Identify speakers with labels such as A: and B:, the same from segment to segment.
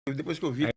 A: Depois que eu vi.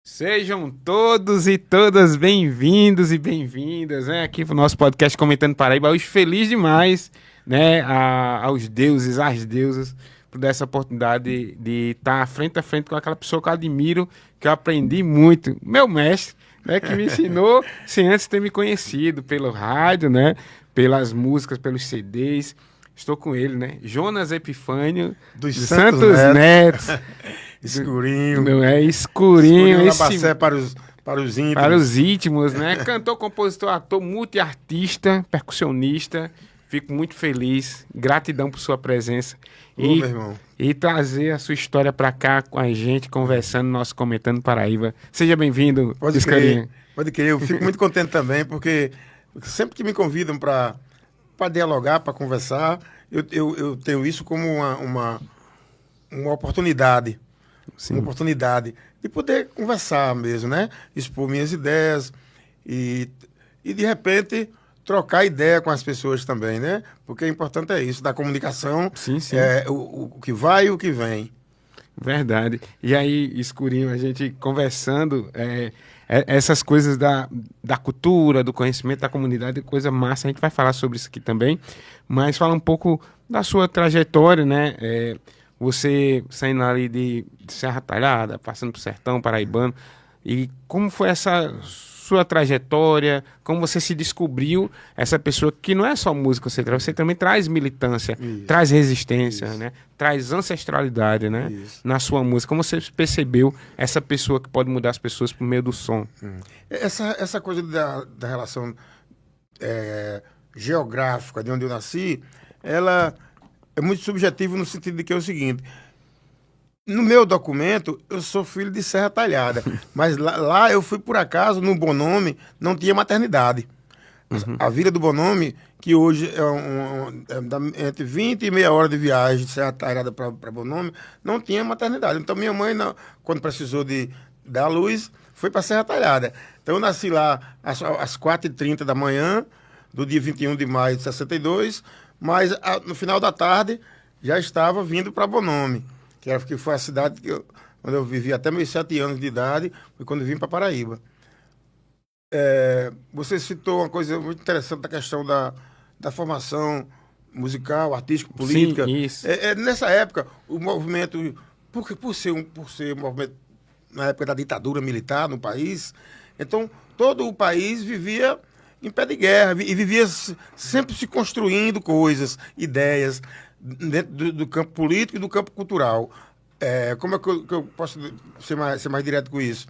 B: Sejam todos e todas bem-vindos e bem-vindas, né, aqui para o nosso podcast Comentando Paraíba. Hoje feliz demais, né, aos deuses, às deusas, por dar essa oportunidade de estar frente a frente com aquela pessoa que eu admiro, que eu aprendi muito, meu mestre, né, que me ensinou sem antes ter me conhecido pelo rádio, né, pelas músicas, pelos CDs. Estou com ele, né, Jonas Epifânio,
A: Dos
B: dos
A: Santos
B: Santos
A: Neto.
B: Netos.
A: Escurinho.
B: Não é escurinho,
A: Escurinho
B: esse
A: Labacé para os
B: para
A: íntimos.
B: os íntimos, né? Cantor, compositor, ator, multiartista, percussionista. Fico muito feliz, gratidão por sua presença
A: Ô, meu irmão.
B: e trazer a sua história para cá com a gente, conversando, nosso Comentando Paraíba. Seja bem-vindo,
A: Pode
B: Escarinha.
A: crer. Pode crer. Eu fico muito contente também, porque sempre que me convidam para dialogar, para conversar, eu tenho isso como uma oportunidade. Uma
B: Sim,
A: oportunidade de poder conversar mesmo, né? Expor minhas ideias e, e de repente trocar ideia com as pessoas também, né? Porque o importante é isso, da comunicação,
B: sim, sim.
A: é o que vai e o que vem.
B: Verdade. E aí, Escurinho, a gente conversando, essas coisas da cultura, do conhecimento da comunidade, coisa massa, a gente vai falar sobre isso aqui também, mas fala um pouco da sua trajetória, né? Você saindo ali de Serra Talhada, passando pro Sertão Paraibano, e como foi essa sua trajetória, como você se descobriu essa pessoa que não é só música, você também traz militância,
A: Isso,
B: traz resistência,
A: isso,
B: né? Traz ancestralidade, né?
A: isso.
B: Na sua música. Como você percebeu essa pessoa que pode mudar as pessoas por meio do som?
A: Essa coisa da relação geográfica de onde eu nasci, ela é muito subjetiva no sentido de que é o seguinte: no meu documento, eu sou filho de Serra Talhada, mas lá eu fui por acaso, no Bonome, não tinha maternidade. A Vila do Bonome, que hoje entre 20 e meia hora de viagem de Serra Talhada para Bonome, não tinha maternidade. Então minha mãe, quando precisou de dar à luz, foi para Serra Talhada. Então eu nasci lá às 4h30 da manhã, do dia 21 de maio de 62, mas no final da tarde já estava vindo para Bonome, que foi a cidade onde eu vivi até meus 7 anos de idade, foi quando eu vim para Paraíba. Você citou uma coisa muito interessante da questão da formação musical, artístico, política.
B: Sim, isso.
A: Nessa época, o movimento, por ser um movimento na época da ditadura militar no país, então todo o país vivia em pé de guerra e vivia sempre se construindo coisas, ideias, dentro do campo político e do campo cultural. Como é que eu posso ser mais direto com isso?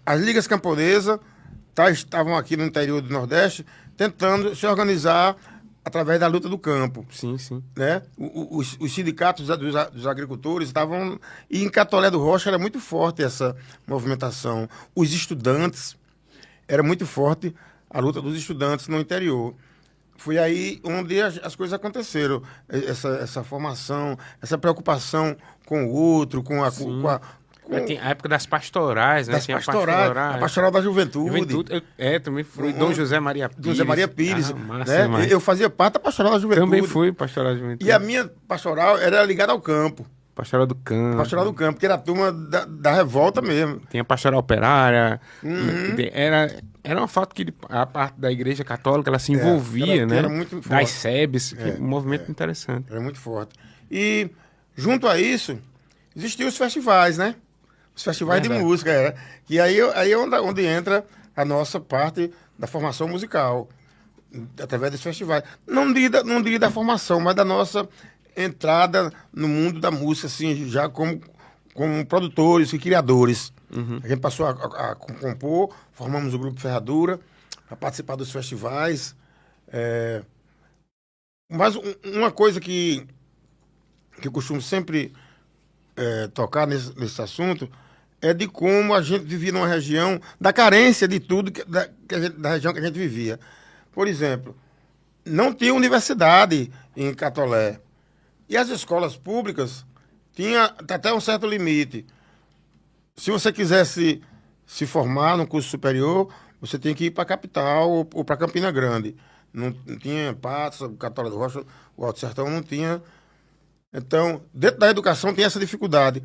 A: As ligas camponesas estavam aqui no interior do Nordeste tentando se organizar através da luta do campo.
B: Sim, sim.
A: Né? Os sindicatos dos agricultores estavam... E em Catolé do Rocha era muito forte essa movimentação. Os estudantes, era muito forte a luta dos estudantes no interior. Foi aí onde as coisas aconteceram. Essa formação, essa preocupação com o outro,
B: Tem a época das pastorais, né?
A: Das pastorais, a pastoral da juventude.
B: Também fui. Dom José Maria Pires.
A: José Maria Pires.
B: Massa,
A: né? Eu fazia parte da pastoral da juventude.
B: Também fui pastoral da juventude.
A: E a minha pastoral era ligada ao campo.
B: Pastoral do Campo.
A: Pastoral do Campo, que era a turma da revolta mesmo.
B: Tinha a pastoral operária. Era uma falta que a parte da igreja católica ela se envolvia, né?
A: Era muito forte.
B: Das SEBs, um movimento interessante.
A: Era muito forte. E, junto a isso, existiam os festivais, né? Os festivais de música, E aí é onde entra a nossa parte da formação musical, através dos festivais. Não diria da formação, mas da nossa entrada no mundo da música, assim, já como produtores e criadores. A gente passou a compor, formamos o Grupo Ferradura, para participar dos festivais. Mas uma coisa que eu costumo sempre tocar nesse assunto é de como a gente vivia numa região, da carência de tudo da região que a gente vivia. Por exemplo, não tinha universidade em Catolé. E as escolas públicas tinham até um certo limite. Se você quisesse se formar no curso superior, você tinha que ir para a capital ou para Campina Grande. Não tinha Patos, Catolé do Rocha, o Alto Sertão não tinha. Então, dentro da educação tinha essa dificuldade.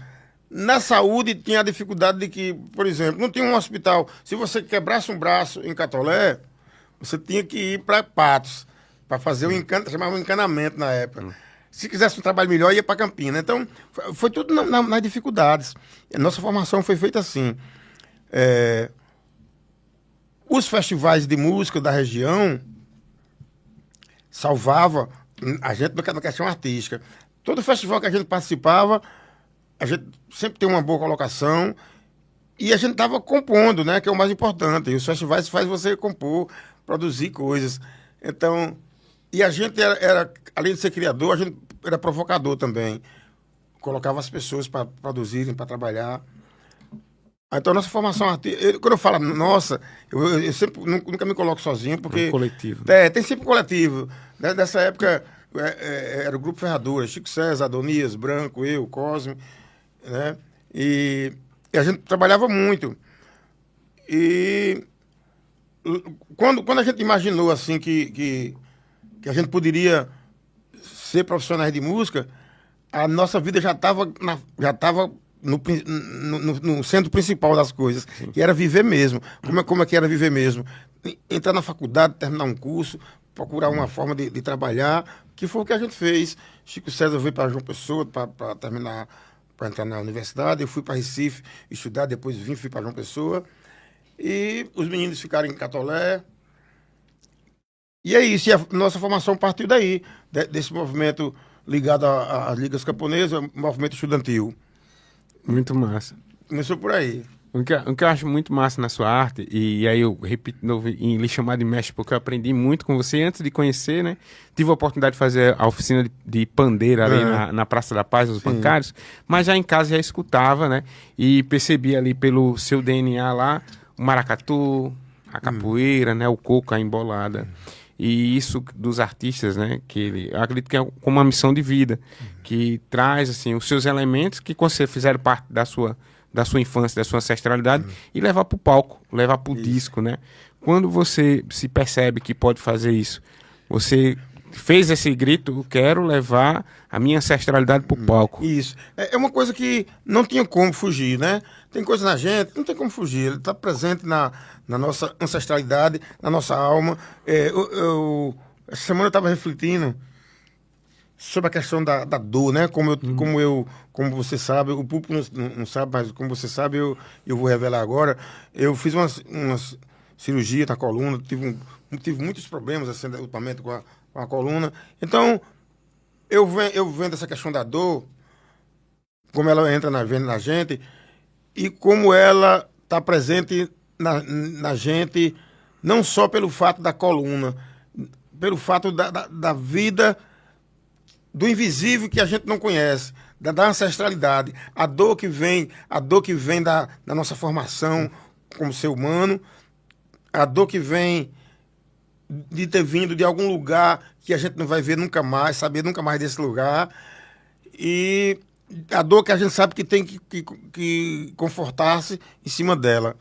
A: Na saúde tinha a dificuldade de que, por exemplo, não tinha um hospital. Se você quebrasse um braço em Catolé, você tinha que ir para Patos, para fazer chamava um encanamento na época. Se quisesse um trabalho melhor, ia para Campina. Então, foi tudo nas dificuldades. A nossa formação foi feita assim. Os festivais de música da região salvavam a gente na questão artística. Todo festival que a gente participava, a gente sempre tem uma boa colocação e a gente estava compondo, né? Que é o mais importante. E os festivais fazem você compor, produzir coisas. Então, e a gente era além de ser criador, a gente era provocador também. Colocava as pessoas para produzirem, para trabalhar. Então, a nossa formação artística... Quando eu falo nossa, eu sempre nunca me coloco sozinho, porque...
B: Um coletivo.
A: Tem sempre um coletivo. Nessa época, era o Grupo Ferradura, Chico César, Adonias, Branco, eu, Cosme, né? E a gente trabalhava muito. E quando a gente imaginou, assim, que a gente poderia ser profissionais de música, a nossa vida já estava no centro principal das coisas, que era viver mesmo. Como é que era viver mesmo? Entrar na faculdade, terminar um curso, procurar uma forma de trabalhar, que foi o que a gente fez. Chico César veio para João Pessoa para terminar, para entrar na universidade. Eu fui para Recife estudar, depois fui para João Pessoa. E os meninos ficaram em Catolé. E é isso, e a nossa formação partiu daí, desse movimento ligado às ligas camponesas, movimento estudantil.
B: Muito massa.
A: Começou por aí.
B: O que eu acho muito massa na sua arte, e aí eu repito de novo em lhe chamar de mestre, porque eu aprendi muito com você antes de conhecer, né? Tive a oportunidade de fazer a oficina de pandeira ali na Praça da Paz, dos bancários, mas já em casa já escutava, né? E percebi ali pelo seu DNA lá, o maracatu, a capoeira, né? O coco, a embolada. E isso dos artistas, né? Que eu acredito que é como uma missão de vida, que traz, assim, os seus elementos que você fizeram parte da sua infância, da sua ancestralidade, e levar para o palco, levar para o disco, né? Quando você se percebe que pode fazer isso, você fez esse grito, eu quero levar a minha ancestralidade para o palco.
A: Isso. É uma coisa que não tinha como fugir, né? Tem coisa na gente, não tem como fugir. Ele está presente na nossa ancestralidade, na nossa alma. Essa semana eu estava refletindo sobre a questão da dor, né? Como você sabe, o público não sabe, mas como você sabe, eu vou revelar agora. Eu fiz uma cirurgia na coluna, tive muitos problemas assim, ultimamente com a coluna. Então, eu vendo essa questão da dor, como ela entra na gente e como ela está presente na gente, não só pelo fato da coluna, pelo fato da vida, do invisível que a gente não conhece, da ancestralidade, a dor que vem da nossa formação como ser humano, a dor que vem de ter vindo de algum lugar que a gente não vai ver nunca mais, saber nunca mais desse lugar, e a dor que a gente sabe que tem que confortar-se em cima dela.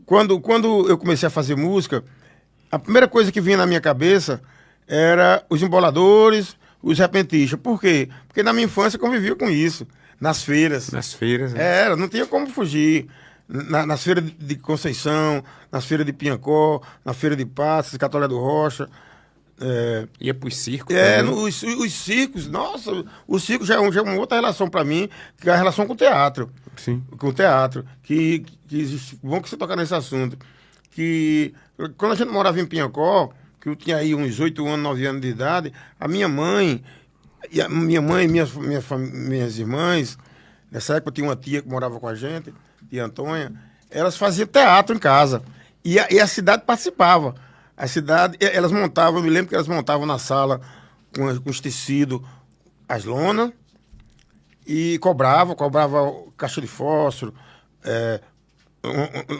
A: Quando eu comecei a fazer música, a primeira coisa que vinha na minha cabeça era os emboladores, os repentistas. Por quê? Porque na minha infância eu convivia com isso, nas feiras.
B: Nas feiras, né?
A: Era, não tinha como fugir. Nas feiras de Conceição, nas feiras de Piancó, na feira de Passos, Catolé do Rocha.
B: Ia pros circos também.
A: Os circos, nossa, o circo já é uma outra relação para mim, que é a relação com o teatro.
B: Sim.
A: Com o teatro, que existe. Bom que você tocar nesse assunto. Que quando a gente morava em Piancó, que eu tinha aí uns 8 anos, 9 anos de idade, a minha mãe e minhas irmãs, nessa época eu tinha uma tia que morava com a gente, tia Antônia, elas faziam teatro em casa. E a cidade participava. A cidade, elas montavam, eu me lembro que elas montavam na sala com os tecidos, as lonas, e cobrava caixa de fósforo,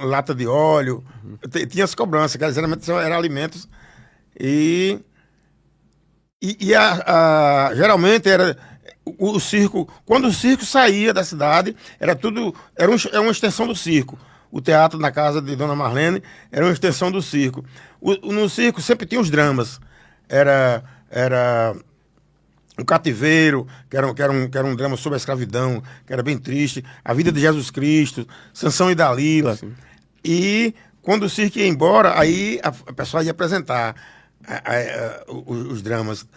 A: lata de óleo. Tinha as cobranças, que geralmente eram alimentos. Geralmente era o circo. Quando o circo saía da cidade, era uma extensão do circo. O teatro na casa de Dona Marlene era uma extensão do circo. No circo sempre tinha os dramas. Era o Cativeiro, que era um drama sobre a escravidão, que era bem triste. A Vida de Jesus Cristo, Sansão e Dalila. Sim. E quando o circo ia embora, aí a pessoa ia apresentar os dramas.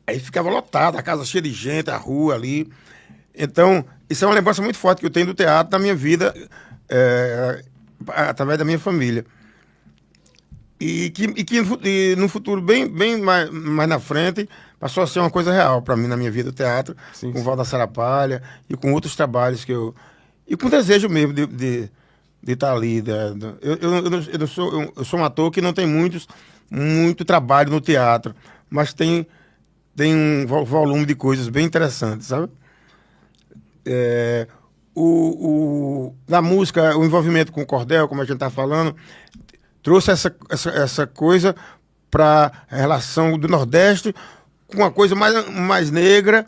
A: Aí ficava lotado, a casa cheia de gente, a rua ali. Então, isso é uma lembrança muito forte que eu tenho do teatro na minha vida, através da minha família. E no futuro, bem mais na frente, passou a ser uma coisa real para mim na minha vida, o teatro, sim, com o Val da Sarapalha e com outros trabalhos que eu... E com desejo mesmo de estar ali. Eu sou um ator que não tem muito trabalho no teatro, mas tem um volume de coisas bem interessantes, sabe? Na música, o envolvimento com o cordel, como a gente está falando, trouxe essa coisa para a relação do Nordeste com uma coisa mais negra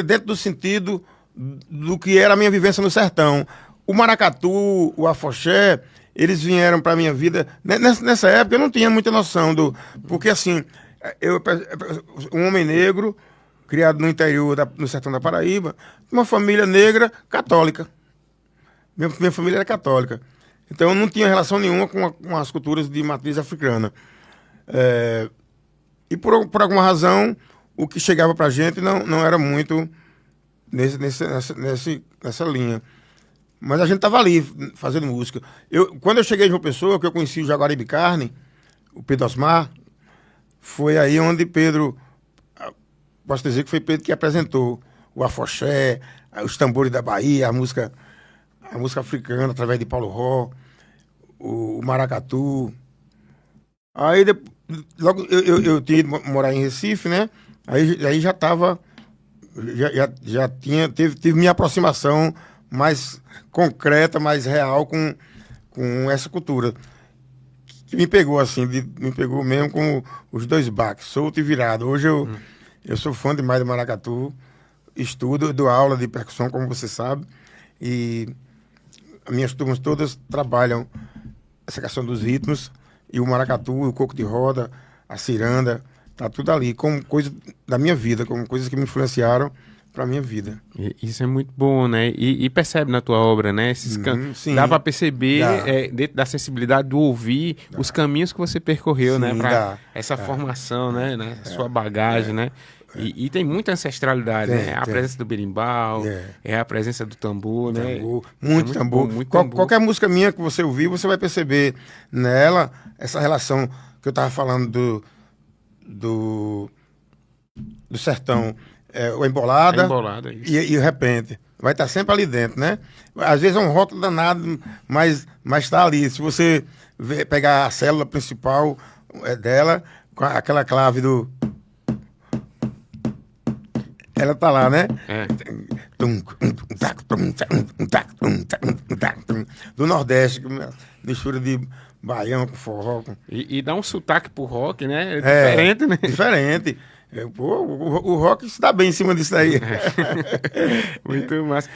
A: dentro do sentido do que era a minha vivência no sertão. O maracatu, o afoxé, eles vieram para a minha vida. Nessa época eu não tinha muita noção porque assim, um homem negro, criado no interior, no sertão da Paraíba, uma família negra católica. Minha família era católica. Então eu não tinha relação nenhuma com as culturas de matriz africana. E por alguma razão, o que chegava pra gente não era muito nessa linha. Mas a gente estava ali, fazendo música. Quando eu cheguei em João Pessoa, que eu conheci o Jaguaribe Carne, o Pedro Osmar, foi aí onde Pedro, posso dizer que foi Pedro que apresentou o afoxé, os tambores da Bahia, a música africana, através de Paulo Ró, o maracatu. Aí, logo, eu tinha ido morar em Recife, né? Aí já estava... Tive minha aproximação mais concreta, mais real com essa cultura. Que me pegou, assim, me pegou mesmo com os dois baques, solto e virado. Hoje eu sou fã demais do maracatu, estudo, dou aula de percussão, como você sabe, e as minhas turmas todas trabalham essa questão dos ritmos, e o maracatu, o coco de roda, a ciranda, tá tudo ali, como coisa da minha vida, como coisas que me influenciaram para minha vida.
B: Isso é muito bom, né? E percebe na tua obra, né?
A: Sim,
B: dá para perceber,
A: dá.
B: dentro da sensibilidade do ouvir, os caminhos que você percorreu,
A: Sim,
B: né? Para
A: dá.
B: essa formação, né? Sua bagagem, né? E tem muita ancestralidade, né? A presença do berimbau, a presença do tambor, né?
A: Tambor, muito tambor.
B: Bom, muito tambor.
A: Qualquer música minha que você ouvir, você vai perceber nela essa relação que eu estava falando do sertão. O embolada,
B: Isso.
A: E o repente. Vai estar sempre ali dentro, né? Às vezes é um rótulo danado, mas está ali. Se você pegar a célula principal dela, com aquela clave do... Ela tá lá, né? Do Nordeste, mistura de baião com forró.
B: E dá um sotaque pro rock, né? Diferente, né?
A: Diferente. O rock se dá bem em cima disso aí.
B: Muito massa.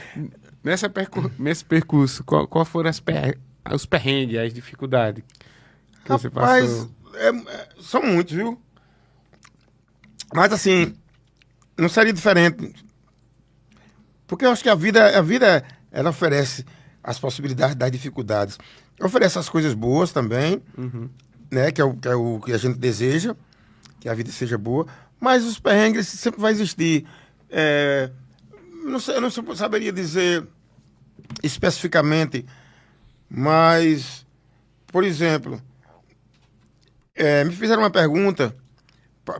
B: Nesse percurso, qual foram os perrengues, as dificuldades que você passou?
A: São muitos, viu? Mas assim, não seria diferente. Porque eu acho que a vida ela oferece as possibilidades das dificuldades. Oferece as coisas boas também, né? Que é o que a gente deseja, que a vida seja boa. Mas os perrengues sempre vai existir. Eu não saberia dizer especificamente, mas, por exemplo, me fizeram uma pergunta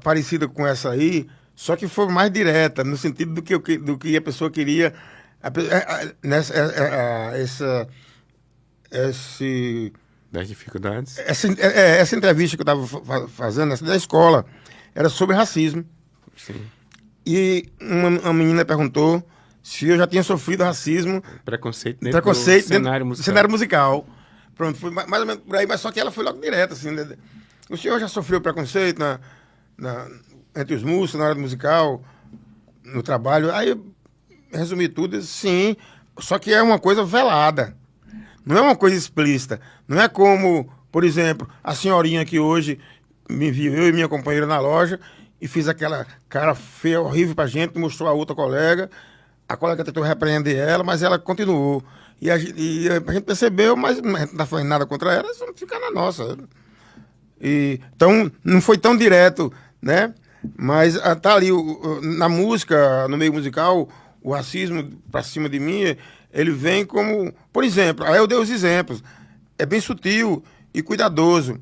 A: parecida com essa aí, só que foi mais direta, no sentido do que a pessoa queria.
B: Das dificuldades?
A: Essa entrevista que eu estava fazendo, essa da escola, era sobre racismo.
B: Sim.
A: E uma menina perguntou se eu já tinha sofrido racismo.
B: Preconceito dentro do
A: cenário musical. Pronto, foi mais ou menos por aí, mas só que ela foi logo direto, assim. Né? O senhor já sofreu preconceito entre os músicos, na área musical, no trabalho? Aí eu resumi tudo, sim, só que é uma coisa velada. Não é uma coisa explícita. Não é como, por exemplo, a senhorinha que hoje me viu, eu e minha companheira na loja, e fiz aquela cara feia, horrível pra gente, mostrou a outra colega. A colega tentou repreender ela, mas ela continuou. E a gente percebeu, mas a gente não fazendo nada contra ela, só fica na nossa. Então, não foi tão direto, né? Mas tá ali, na música, no meio musical, o racismo pra cima de mim, ele vem como... Por exemplo, aí eu dei os exemplos. É bem sutil e cuidadoso.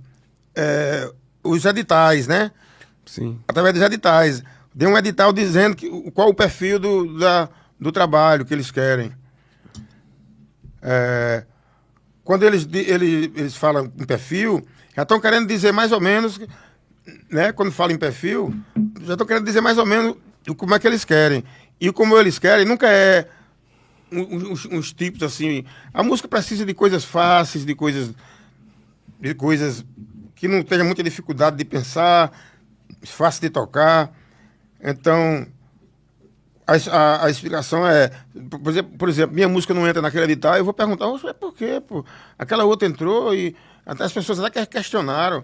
A: Os editais, né?
B: Sim.
A: Através dos editais. Deu um edital dizendo qual o perfil do trabalho que eles querem. Quando eles falam em perfil, já estão querendo dizer mais ou menos, né? Quando falam em perfil, já estão querendo dizer mais ou menos como é que eles querem. E como eles querem, nunca é uns tipos assim. A música precisa de coisas fáceis, de coisas que não tenha muita dificuldade de pensar, fácil de tocar. Então, a explicação é... Por exemplo, minha música não entra naquele edital, eu vou perguntar, por quê? Pô? Aquela outra entrou e até as pessoas até questionaram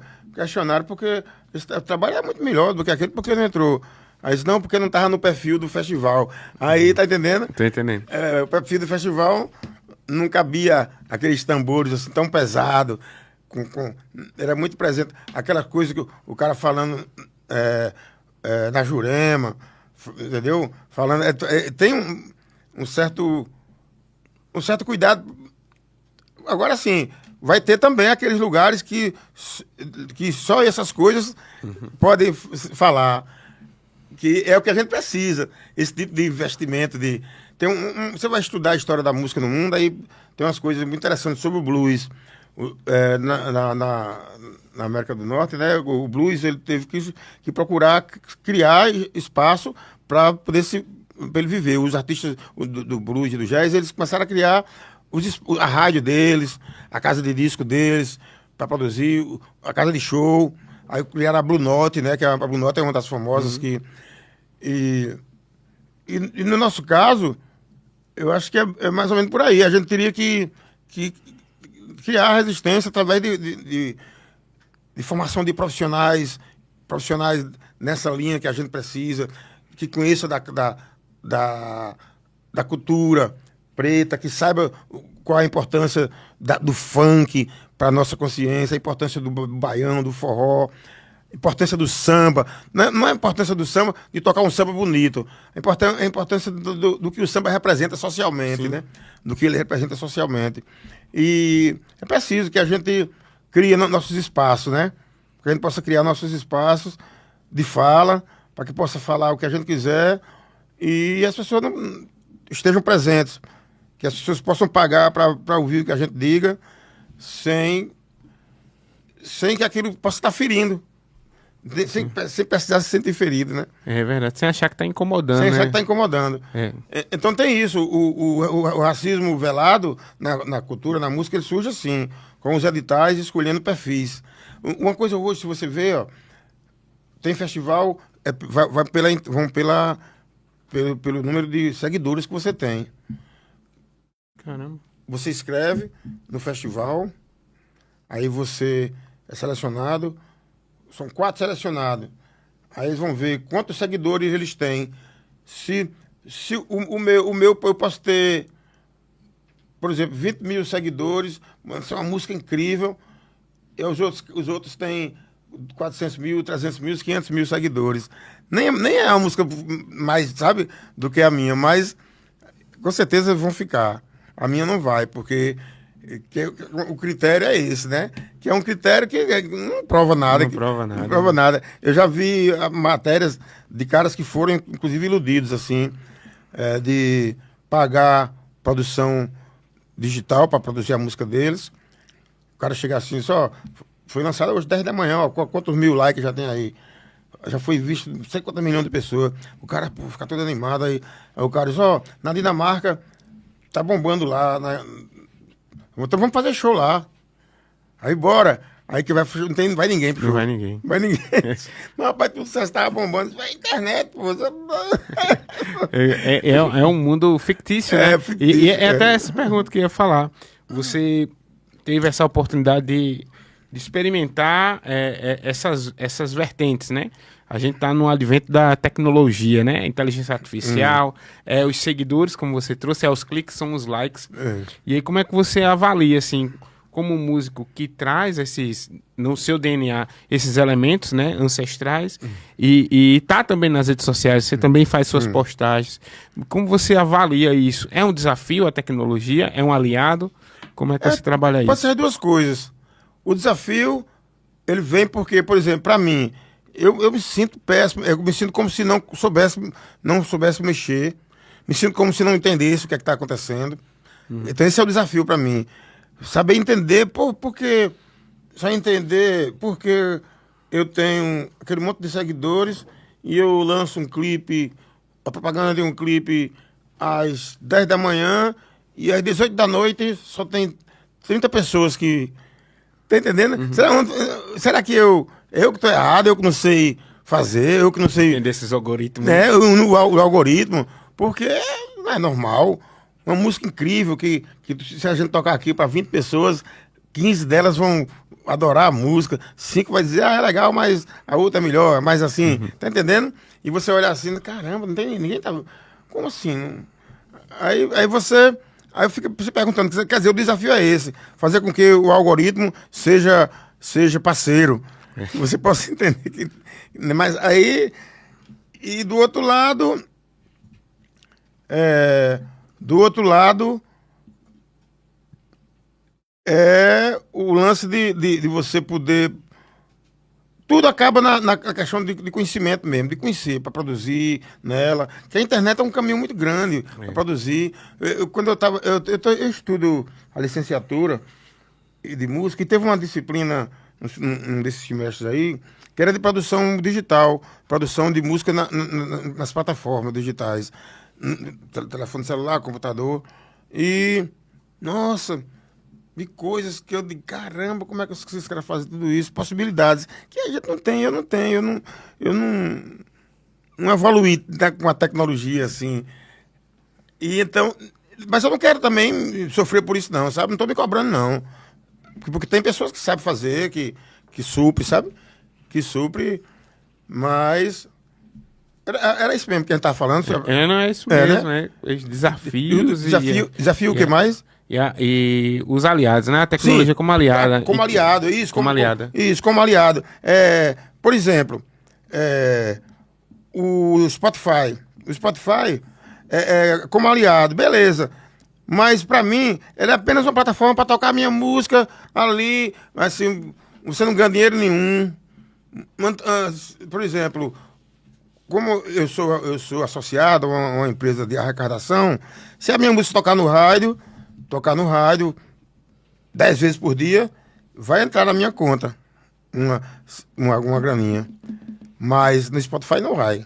A: porque esse trabalho é muito melhor do que aquele, porque não entrou. Aí disse, não, porque não estava no perfil do festival. Aí, tá entendendo?
B: Tô entendendo.
A: O perfil do festival não cabia aqueles tambores assim tão pesados. Era muito presente. Aquela coisa que o cara falando na Jurema, entendeu? Falando, tem um certo cuidado. Agora sim, vai ter também aqueles lugares que só essas coisas podem falar. Que é o que a gente precisa, esse tipo de investimento. Você vai estudar a história da música no mundo, aí tem umas coisas muito interessantes sobre o blues. Na América do Norte, né? O blues ele teve que procurar criar espaço para ele viver. Os artistas do blues e do jazz, eles começaram a criar a rádio deles, a casa de disco deles, para produzir, a casa de show. Aí criaram a Blue Note, né? Que a Blue Note é uma das famosas que... E no nosso caso, eu acho que é mais ou menos por aí. A gente teria que criar resistência através de formação de profissionais nessa linha que a gente precisa, que conheça da cultura preta, que saiba qual a importância do funk para a nossa consciência, a importância do baião, do forró, a importância do samba. Não é a importância do samba de tocar um samba bonito, a importância do que o samba representa socialmente, né? Do que ele representa socialmente. E é preciso que a gente crie nossos espaços, né? Que a gente possa criar nossos espaços de fala, para que possa falar o que a gente quiser e as pessoas não estejam presentes, que as pessoas possam pagar para ouvir o que a gente diga, sem que aquilo possa estar ferindo, sem precisar se sentir ferido, né?
B: É verdade, sem achar que está incomodando,
A: sem
B: né?
A: achar que está incomodando.
B: É.
A: Então tem isso, o racismo velado na cultura, na música, ele surge assim, com os editais escolhendo perfis. Uma coisa hoje, se você vê, ó, tem festival, vão pelo número de seguidores que você tem.
B: Caramba.
A: Você escreve no festival, aí você é selecionado, são 4 selecionados. Aí eles vão ver quantos seguidores eles têm. Se o meu, eu posso ter, por exemplo, 20 mil seguidores, isso é uma música incrível, e os outros têm 400 mil, 300 mil, 500 mil seguidores. Nem é uma música mais, sabe, do que a minha, mas com certeza vão ficar. A minha não vai, porque o critério é esse, né? Que é um critério que não prova nada.
B: Não prova nada.
A: Não prova nada. Eu já vi matérias de caras que foram, inclusive, iludidos, assim, de pagar produção digital para produzir a música deles. O cara chega assim, só foi lançado hoje 10 da manhã, ó, quantos mil likes já tem aí? Já foi visto não sei quantos milhões de pessoas. O cara fica todo animado aí. Aí o cara diz, ó, na Dinamarca tá bombando lá, né? Então vamos fazer show lá. Aí bora. Aí que não vai ninguém pro show.
B: Não vai ninguém.
A: Vai ninguém. Mas rapaz, tudo você estava bombando. Vai internet, pô.
B: É um mundo fictício, né?
A: Fictício,
B: E é até essa pergunta que eu ia falar. Você teve essa oportunidade de experimentar essas vertentes, né? A gente está no advento da tecnologia, né? Inteligência artificial, os seguidores, como você trouxe, os cliques são os likes. E aí, como é que você avalia, assim, como músico que traz no seu DNA, esses elementos, né, ancestrais, e tá também nas redes sociais, você também faz suas postagens. Como você avalia isso? É um desafio a tecnologia? É um aliado? Como é que você trabalha isso?
A: Pode ser 2 coisas. O desafio, ele vem porque, por exemplo, para mim, eu me sinto péssimo, eu me sinto como se não soubesse mexer, me sinto como se não entendesse o que é que está acontecendo. Então esse é o desafio para mim. Saber entender, porque só entender porque eu tenho aquele monte de seguidores e eu lanço um clipe, a propaganda de um clipe às 10 da manhã e às 18 da noite só tem 30 pessoas que... Tá entendendo? Será que eu que tô errado, eu que não sei fazer, eu que não sei...
B: Entender esses algoritmos.
A: Né, o algoritmo, porque não é normal. Uma música incrível que se a gente tocar aqui para 20 pessoas, 15 delas vão adorar a música, 5 vai dizer, é legal, mas a outra é melhor, mas assim, tá entendendo? E você olhar assim, caramba, não tem ninguém tá... Como assim? Aí você... Aí eu fico se perguntando, quer dizer, o desafio é esse, fazer com que o algoritmo seja parceiro. Você possa entender que... Mas aí... E do outro lado... é o lance de você poder... Tudo acaba na questão de conhecimento mesmo, de conhecer, para produzir nela. Que a internet é um caminho muito grande para produzir. Eu estudo a licenciatura de música e teve uma disciplina, um desses semestres aí, que era de produção digital, produção de música nas plataformas digitais. Telefone celular, computador. E, nossa... de coisas que eu digo, caramba, como é que esses caras fazem tudo isso? Possibilidades que a gente não tem, eu não evoluí com a tecnologia, assim. E então, mas eu não quero também sofrer por isso não, sabe? Não estou me cobrando, não. Porque tem pessoas que sabem fazer, que supre, sabe? Que supre, mas Era isso mesmo que a gente estava falando.
B: Não é isso
A: É,
B: mesmo,
A: né?
B: Os desafios
A: Desafio o que mais?
B: e os aliados, né? A tecnologia como aliada.
A: Como aliado, isso.
B: Como aliada.
A: Isso, como aliado. Por exemplo, o Spotify. O Spotify como aliado, beleza. Mas para mim, ele é apenas uma plataforma para tocar minha música ali. Assim, você não ganha dinheiro nenhum. Por exemplo, como eu sou associado a uma empresa de arrecadação, se a minha música tocar no rádio 10 vezes por dia, vai entrar na minha conta uma graninha. Mas no Spotify não vai.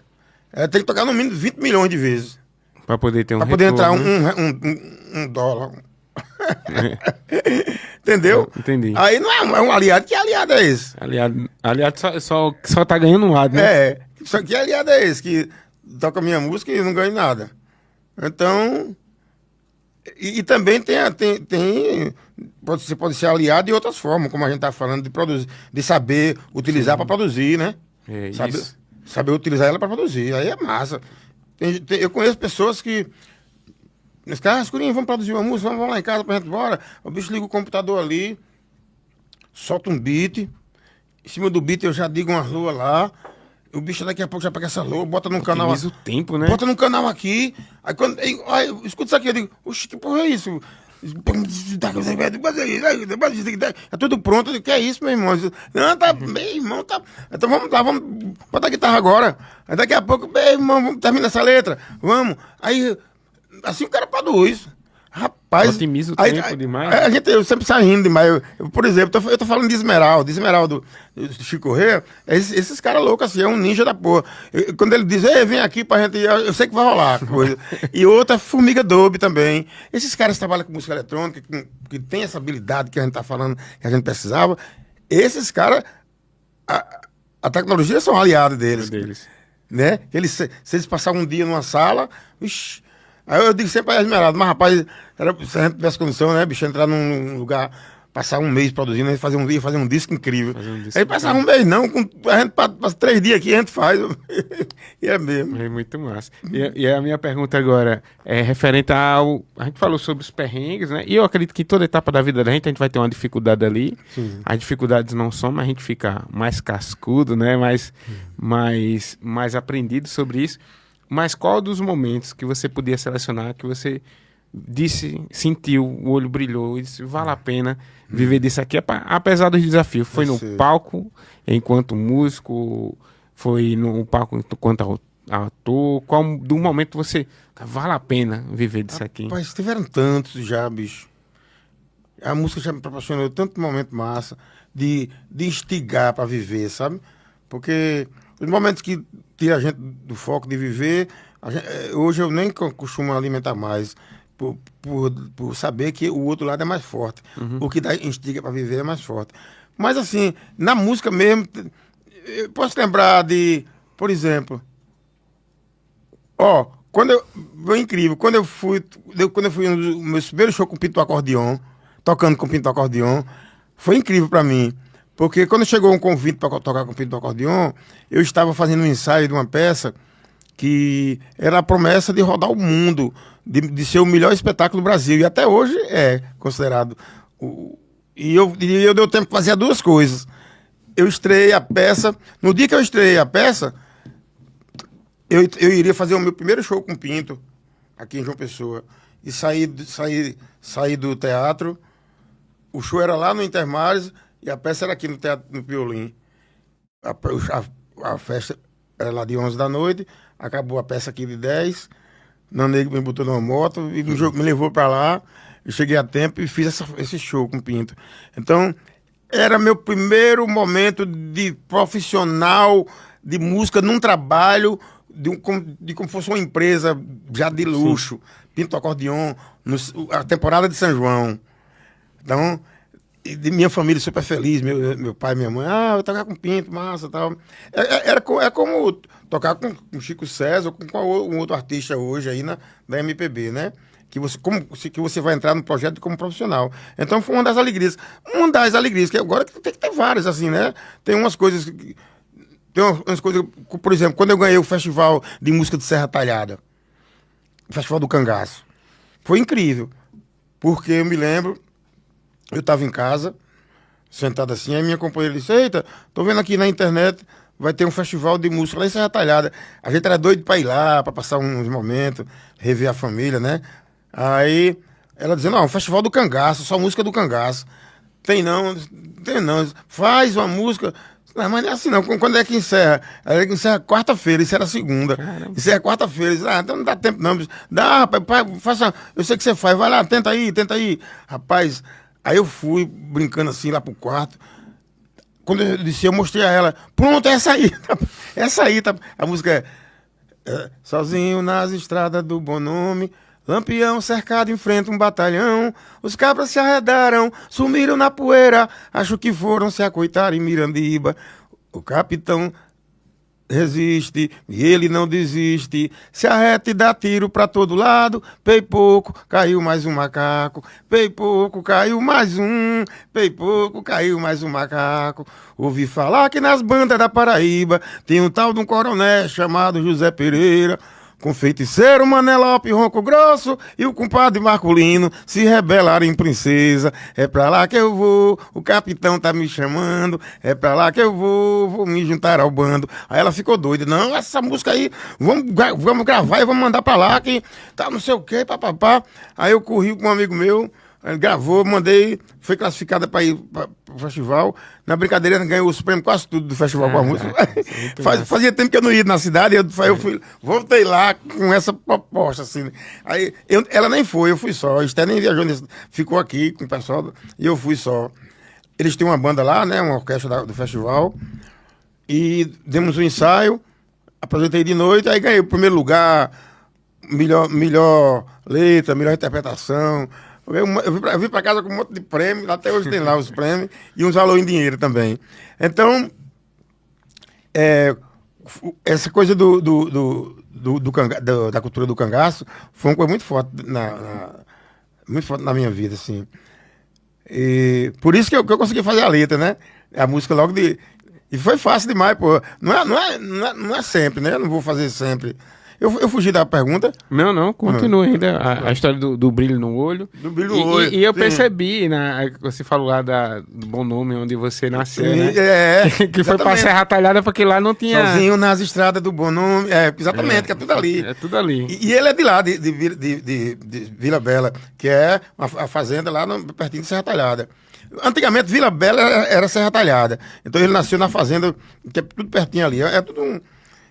A: Tem que tocar no mínimo 20 milhões de vezes.
B: Para poder ter
A: Para poder entrar um dólar. Entendeu?
B: Entendi.
A: Aí não é um aliado. Que aliado é esse?
B: Aliado só tá ganhando um lado, né?
A: Só que aliado é esse, que toca minha música e não ganha nada. Então. E também você pode ser aliado de outras formas, como a gente está falando, de produzir, de saber utilizar para produzir, né? Saber utilizar ela para produzir. Aí é massa. Eu conheço pessoas que. Os caras, escurinho, vamos produzir uma música, vamos lá em casa pra gente embora. O bicho liga o computador ali, solta um beat. Em cima do beat eu já digo umas luas lá. O bicho daqui a pouco já pega essa lua, bota num canal.
B: Otimiza o tempo, né?
A: Bota num canal aqui. Aí quando. Escuta isso aqui, eu digo, oxe, que porra é isso? É tudo pronto. Eu digo, que é isso, meu irmão? Não, tá, meu irmão, tá. Então vamos lá, vamos botar a guitarra agora. Aí daqui a pouco, meu irmão, vamos terminar essa letra. Vamos. Aí, assim o cara produz. Rapaz.
B: Otimiza o tempo demais.
A: Eu sempre saio rindo demais. Por exemplo, eu tô falando de Esmeralda do Chico Rei. Esses caras loucos assim, é um ninja da porra. Quando ele diz, vem aqui pra gente, eu sei que vai rolar coisa. E outra, Formiga Dobe também. Esses caras trabalham com música eletrônica, que tem essa habilidade que a gente tá falando, que a gente precisava. Esses caras, a tecnologia são aliados deles. Né? Se eles passarem um dia numa sala, vixi. Aí eu digo sempre pra Esmeralda, mas rapaz, se a gente tivesse condição, né, bicho, entrar num lugar, passar um mês produzindo, a gente fazer um disco incrível. Aí passava um mês não, a gente passa 3 dias aqui, a gente faz. E é mesmo.
B: É muito massa. E a minha pergunta agora é referente ao... A gente falou sobre os perrengues, né? E eu acredito que em toda etapa da vida da gente, a gente vai ter uma dificuldade ali. Sim. As dificuldades não são, mas a gente fica mais cascudo, né? Mais aprendido sobre isso. Mas qual dos momentos que você podia selecionar, que você sentiu, o olho brilhou e disse, vale a pena viver disso aqui, apesar dos desafios? Foi no palco, enquanto músico, foi no palco enquanto ator? Qual do momento você, vale a pena viver disso aqui?
A: Rapaz, tiveram tantos já, bicho. A música já me proporcionou tanto momento massa de instigar para viver, sabe? Porque os momentos que tira a gente do foco de viver, hoje eu nem costumo alimentar mais, por saber que o outro lado é mais forte. O que dá instiga para viver é mais forte. Mas assim, na música mesmo, eu posso lembrar de, por exemplo, foi incrível, quando eu fui no meu primeiro show com o Pinto do Acordeon, tocando com o Pinto do Acordeon, foi incrível para mim. Porque quando chegou um convite para tocar com o Pinto do Acordeon, eu estava fazendo um ensaio de uma peça que era a promessa de rodar o mundo, de ser o melhor espetáculo do Brasil. E até hoje é considerado. E eu deu tempo de fazer 2 coisas. Eu estreiei a peça. No dia que eu estreiei a peça, eu iria fazer o meu primeiro show com o Pinto, aqui em João Pessoa. E saí do teatro. O show era lá no Intermares. E a peça era aqui no Teatro no Piolim. A festa era lá de 11 da noite, acabou a peça aqui de 10. Nanego me botou numa moto e me levou para lá. Eu cheguei a tempo e fiz esse show com o Pinto. Então, era meu primeiro momento de profissional de música num trabalho de como fosse uma empresa já de luxo. Sim. Pinto Acordeon, a temporada de São João. Então, de minha família super feliz, meu pai e minha mãe, eu tocar com Pinto, massa e tal. É como tocar com Chico César ou com um outro artista hoje aí da MPB, né? Que você vai entrar no projeto como profissional. Então foi uma das alegrias. Que agora tem que ter várias, assim, né? Tem umas coisas tem umas coisas, por exemplo, quando eu ganhei o Festival de Música de Serra Talhada, o Festival do Cangaço, foi incrível, porque eu me lembro, eu estava em casa, sentado assim, aí minha companheira disse, eita, tô vendo aqui na internet, vai ter um festival de música lá em Serra Talhada. A gente era doido para ir lá, para passar uns momentos, rever a família, né? Aí ela dizendo, não, um festival do Cangaço, só música do Cangaço. Tem não, tem não. Faz uma música. Não, mas não é assim não. Quando é que encerra? Ela encerra quarta-feira, isso era segunda.
B: Caramba.
A: Encerra quarta-feira. Então não dá tempo não. Dá, rapaz, faça. Eu sei que você faz, vai lá, tenta aí, tenta aí. Rapaz, aí eu fui brincando assim lá pro quarto. Quando eu disse, eu mostrei a ela. Pronto, é essa aí. Essa aí, tá? A música é sozinho nas estradas do bom nome. Lampião cercado enfrenta um batalhão. Os cabras se arredaram, sumiram na poeira. Acho que foram se acoitar em Mirandiba. O capitão resiste e ele não desiste. Se arreta e dá tiro pra todo lado. Pei pouco, caiu mais um macaco. Pei pouco, caiu mais um. Pei pouco, caiu mais um macaco. Ouvi falar que nas bandas da Paraíba tem um tal de um coronel chamado José Pereira. Com feiticeiro, Manelope, Ronco Grosso e o compadre Marculino se rebelaram em Princesa. É pra lá que eu vou, o capitão tá me chamando. É pra lá que eu vou me juntar ao bando. Aí ela ficou doida. Não, essa música aí, vamos gravar e vamos mandar pra lá, que tá não sei o que, papapá. Aí eu corri com um amigo meu, ele gravou, mandei, foi classificada para ir para o festival. Na brincadeira, ganhou os prêmios quase tudo do festival com a música. Fazia tempo que eu não ia na cidade, eu fui, voltei lá com essa proposta, assim. Aí, ela nem foi, eu fui só. A Esther nem viajou, ficou aqui com o pessoal, e eu fui só. Eles têm uma banda lá, né, uma orquestra do festival, e demos um ensaio, apresentei de noite, aí ganhei o primeiro lugar, melhor letra, melhor interpretação. Eu vim para casa com um monte de prêmio, até hoje tem lá os prêmios, e uns valores em dinheiro também. Então, essa coisa da cultura do cangaço foi uma coisa muito forte na minha vida, assim. E por isso que eu consegui fazer a letra, né? A música logo de... E foi fácil demais, pô. Não é sempre, né? Eu não vou fazer sempre. Eu fugi da pergunta.
B: Não, continua ainda a história do brilho no olho.
A: Do brilho no olho.
B: E eu percebi, né, você falou lá do Bom Nome, onde você nasceu,
A: Sim,
B: né? Que foi pra Serra Talhada, porque lá não tinha...
A: Sozinho nas estradas do Bom Nome. Exatamente, que é tudo ali.
B: É tudo ali.
A: E ele é de lá, de Vila Bela, que é a fazenda lá pertinho de Serra Talhada. Antigamente, Vila Bela era Serra Talhada. Então ele nasceu na fazenda, que é tudo pertinho ali. É tudo um...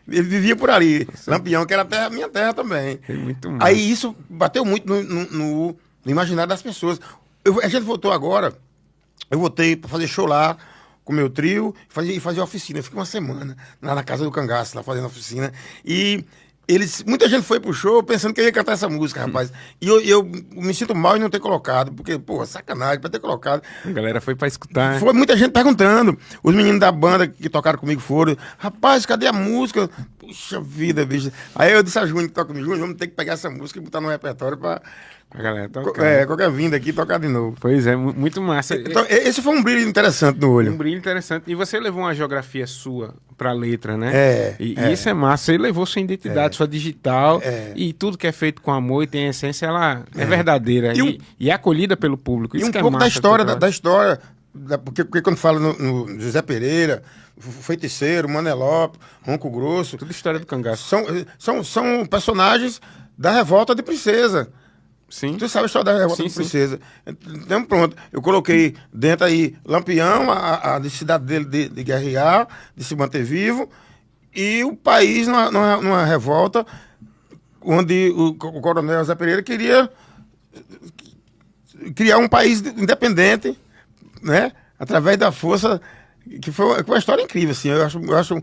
A: Ele vivia por ali, Lampião, que era minha terra também.
B: Muito massa.
A: Aí isso bateu muito no imaginário das pessoas. A gente voltou agora, eu voltei para fazer show lá com meu trio e fazer oficina. Eu fiquei uma semana lá na casa do Cangaço, lá fazendo oficina. E muita gente foi pro show pensando que eu ia cantar essa música, rapaz. E eu me sinto mal em não ter colocado, porque, pô, sacanagem pra ter colocado.
B: A galera foi pra escutar.
A: Foi muita gente perguntando. Os meninos da banda que tocaram comigo foram, rapaz, cadê a música? Puxa vida, bicho. Aí eu disse a Júnior, que toca comigo, Júnior, vamos ter que pegar essa música e botar no repertório pra...
B: A galera tocar.
A: Qualquer vinda aqui, tocar de novo.
B: Pois é, muito massa.
A: Então, esse foi um brilho interessante no olho.
B: Um brilho interessante. E você levou uma geografia sua pra letra, né? E isso é massa. Você levou sua identidade, sua digital. E tudo que é feito com amor e tem essência, ela é verdadeira. E é acolhida pelo público. Isso
A: e um
B: que é
A: pouco
B: massa,
A: da história, porque quando fala no José Pereira, Feiticeiro, Manelope, Ronco Grosso...
B: Tudo história do Cangaço.
A: São personagens da Revolta de Princesa.
B: Sim.
A: Tu sabe a história da Revolta de Princesa. Então, pronto. Eu coloquei dentro aí Lampião, a necessidade dele de guerrear, de se manter vivo, e o país numa revolta onde o coronel José Pereira queria criar um país independente, né? Através da força, que foi uma história incrível, assim. Eu acho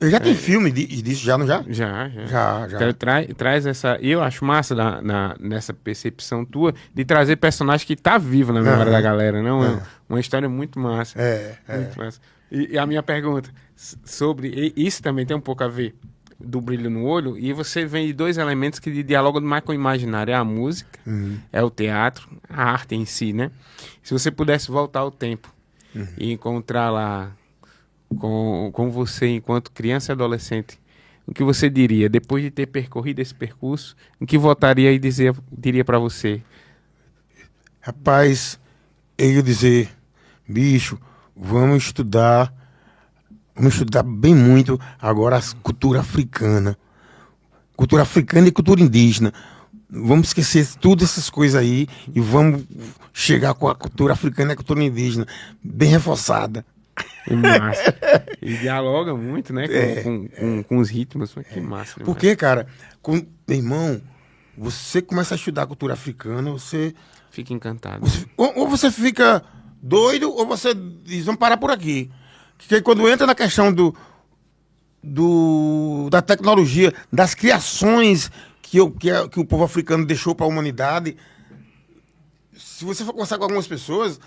A: já tem filme disso, já, não já?
B: Já.
A: Já.
B: Traz essa... E eu acho massa nessa percepção tua de trazer personagem que tá vivo na memória da galera, não? É uma história muito massa. Muito massa. E a minha pergunta sobre... Isso também tem um pouco a ver do brilho no olho, e você vem de dois elementos que dialogam mais com o imaginário. É a música, é o teatro, a arte em si, né? Se você pudesse voltar ao tempo e encontrar lá com você enquanto criança e adolescente, o que você diria, depois de ter percorrido esse percurso, o que voltaria e diria para você?
A: Rapaz, eu ia dizer, bicho, vamos estudar bem muito agora a cultura africana e cultura indígena. Vamos esquecer todas essas coisas aí e vamos chegar com a cultura africana e a cultura indígena bem reforçada.
B: Que massa. E dialoga muito, né, com os ritmos. Que massa.
A: Porque, cara, meu irmão, você começa a estudar a cultura africana,
B: Fica encantado.
A: ou você fica doido ou você diz, vamos parar por aqui. Porque quando entra na questão da tecnologia, das criações que o povo africano deixou para a humanidade, se você for conversar com algumas pessoas,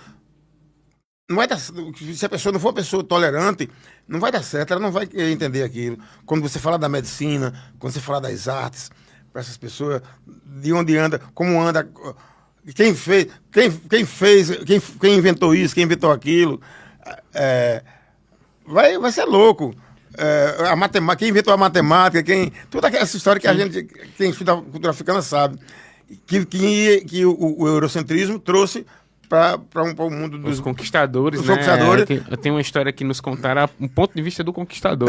A: não vai dar, se a pessoa não for uma pessoa tolerante, não vai dar certo, ela não vai querer entender aquilo. Quando você fala da medicina, quando você fala das artes, para essas pessoas, de onde anda, como anda, quem inventou isso, quem inventou aquilo, vai ser louco. A matemática, quem inventou a matemática, toda essa história que quem estuda a cultura africana sabe, que o eurocentrismo trouxe para o mundo
B: dos conquistadores,
A: dos
B: né?
A: Conquistadores.
B: Eu tenho uma história que nos contaram um ponto de vista do conquistador.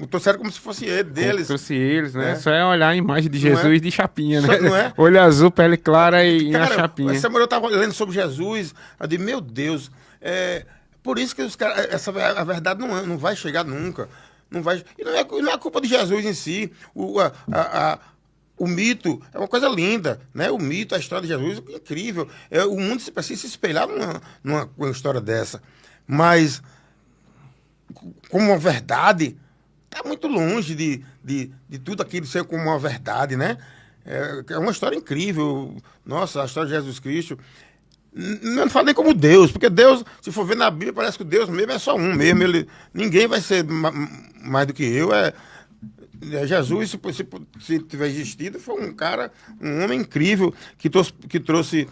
A: Trouxeram como se fosse deles.
B: Trouxe eles, né? Só é olhar a imagem de Jesus de chapinha, né?
A: Não é?
B: Olho azul, pele clara e a chapinha.
A: Essa mulher eu estava lendo sobre Jesus, eu disse, meu Deus, por isso que os caras, a verdade não vai chegar nunca. Não vai, e não é culpa de Jesus em si. O mito é uma coisa linda, né? O mito, a história de Jesus é incrível. O mundo precisa se espelhar numa história dessa. Mas, como uma verdade, está muito longe de tudo aquilo ser como uma verdade, né? É uma história incrível. Nossa, a história de Jesus Cristo. Não falo nem como Deus, porque Deus, se for ver na Bíblia, parece que Deus mesmo é só um mesmo. Ninguém vai ser mais do que eu. Jesus, se tiver existido, foi um homem incrível que trouxe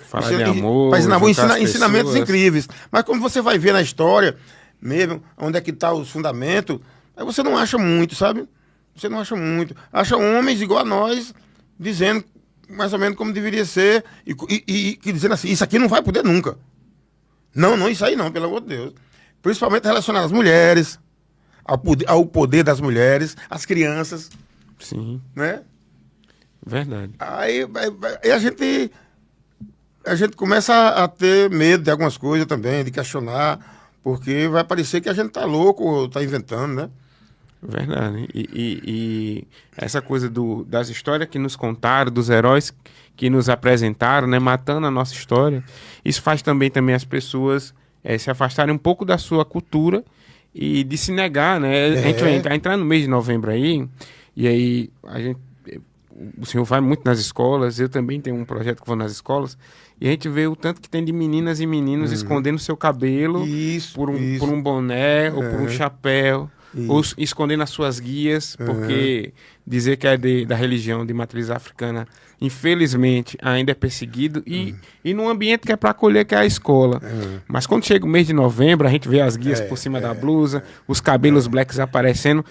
A: ensinamentos incríveis. Mas quando você vai ver na história mesmo, onde é que está os fundamentos, aí você não acha muito, sabe? Você não acha muito. Acha homens igual a nós, dizendo mais ou menos como deveria ser, e dizendo assim, isso aqui não vai poder nunca. Não, isso aí não, pelo amor de Deus. Principalmente relacionado às mulheres, ao poder das mulheres, às crianças.
B: Sim.
A: Né?
B: Verdade.
A: Aí a gente começa a ter medo de algumas coisas também, de questionar, porque vai parecer que a gente tá louco ou tá inventando, né?
B: Verdade. E essa coisa das histórias que nos contaram, dos heróis que nos apresentaram, né, matando a nossa história, isso faz também as pessoas se afastarem um pouco da sua cultura e de se negar, né? A gente vai entrar no mês de novembro aí, e aí o senhor vai muito nas escolas, eu também tenho um projeto que vou nas escolas, e a gente vê o tanto que tem de meninas e meninos escondendo seu cabelo por um boné ou por um chapéu. Ou escondendo as suas guias, porque dizer que é da religião de matriz africana, infelizmente, ainda é perseguido, e num ambiente que é para acolher, que é a escola. Mas quando chega o mês de novembro, a gente vê as guias por cima da blusa, os cabelos blacks aparecendo.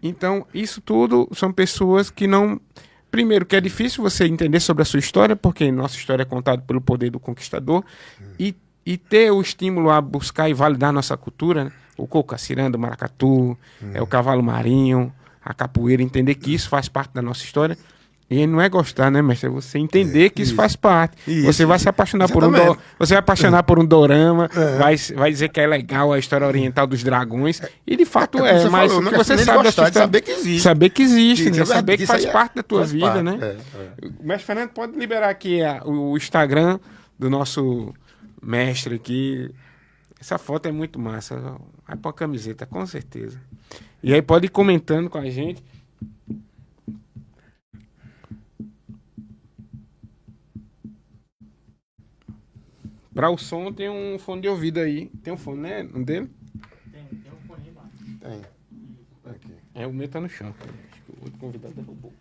B: Então, isso tudo são pessoas que não... Primeiro, que é difícil você entender sobre a sua história, porque nossa história é contada pelo poder do conquistador, e ter o estímulo a buscar e validar nossa cultura, né? O coco, a ciranda, o maracatu, o cavalo marinho, a capoeira, entender que isso faz parte da nossa história. E não é gostar, né, mestre? É você entender que isso faz parte. Você vai se apaixonar você vai apaixonar por um dorama, vai dizer que é legal a história oriental dos dragões, e de fato mas
A: falou,
B: o que você sabe
A: gostar, de saber que existe.
B: Saber que existe, né? Saber que faz parte da tua vida,
A: parte,
B: né? O mestre Fernando pode liberar aqui o Instagram do nosso mestre aqui. Essa foto é muito massa. Vai pra camiseta, com certeza. E aí pode ir comentando com a gente. Para o som tem um fone de ouvido aí. Tem um fone, né? Um dele?
C: Tem um fone embaixo.
A: Tem. Aqui.
B: O meu tá no chão. Acho que o outro convidado derrubou.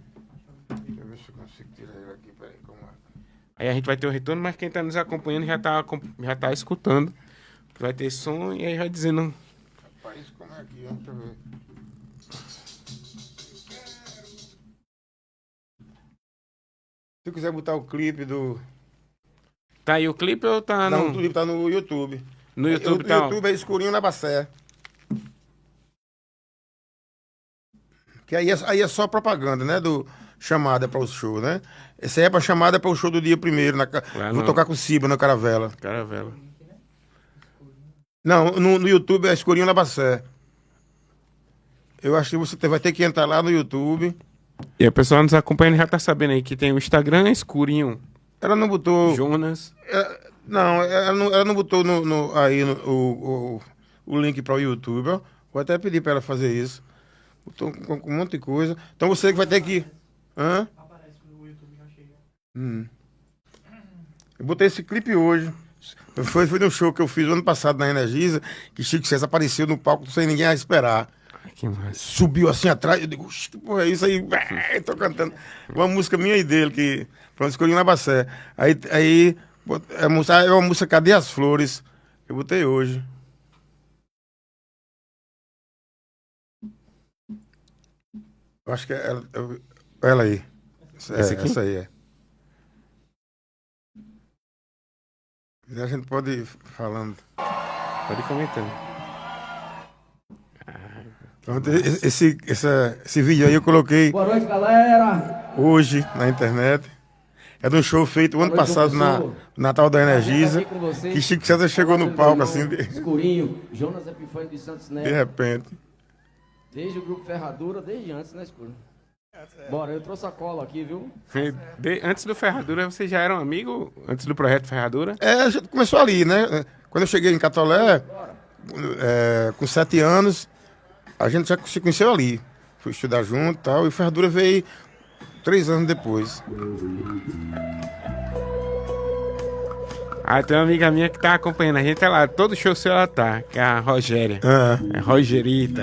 A: Deixa eu ver se eu consigo tirar ele aqui. Peraí, como é?
B: Aí a gente vai ter o retorno, mas quem tá nos acompanhando já tá escutando. Vai ter som e aí vai dizendo.
A: Rapaz, Rapaz, como é aqui? Deixa eu ver. Se eu quiser botar o clipe do...
B: Tá aí o clipe ou tá
A: Não, o
B: no...
A: clipe tá no YouTube.
B: No YouTube
A: O
B: tá...
A: YouTube é Escurinho na Bacé. Que aí é só propaganda, né? Do chamada para o show, né? Esse aí é pra chamada para o show do dia primeiro.
B: Lá
A: Vou
B: no-
A: tocar com o Ciba na Caravela.
B: Caravela.
A: Não, no YouTube é Escurinho na Bacé. Eu acho que você vai ter que entrar lá no YouTube.
B: E a pessoa nos acompanhando já tá sabendo aí que tem o Instagram Escurinho
A: Ela não botou.
B: Jonas.
A: Não, ela não botou o link para o YouTube. Ó. Vou até pedir para ela fazer isso. Botou com um monte de coisa. Então você que vai ter que. Hã?
C: Aparece no YouTube, já chega.
A: Eu botei esse clipe hoje. Foi no show que eu fiz ano passado na Energisa, que Chico César apareceu no palco sem ninguém a esperar.
B: Ai, que massa.
A: Subiu assim atrás, eu digo, "Oxe, que porra é isso aí?" Tô cantando uma música minha e dele, que pronto, Escurinho na Bacé. Aí é uma música Cadê as Flores? Eu botei hoje. Eu acho que é ela aí.
B: Esse aqui?
A: Essa aí é. A gente pode ir falando.
B: Pode ir comentando.
A: Pronto, esse vídeo aí eu coloquei
D: Boa noite, galera.
A: hoje na internet. É de um show feito o ano
D: Boa noite,
A: passado na
D: professor.
A: Natal da Energisa.
D: Aqui com vocês.
A: Que Chico César chegou no palco assim,
D: Escurinho, Jonas Epifânio de Santos
A: de
D: Neto.
A: repente.
D: Desde o grupo Ferradura, desde antes, né, Escuro? Bora, eu trouxe a cola aqui, viu?
B: Antes do Ferradura, você já era um amigo? Antes do projeto Ferradura?
A: A gente começou ali, né? Quando eu cheguei em Catolé, com 7 anos, a gente já se conheceu ali. Fui estudar junto e tal. E o Ferradura veio 3 anos depois.
B: Ah, tem uma amiga minha que tá acompanhando a gente, ela, todo show seu ela tá, que é a Rogéria.
A: Ah,
B: É Rogerita.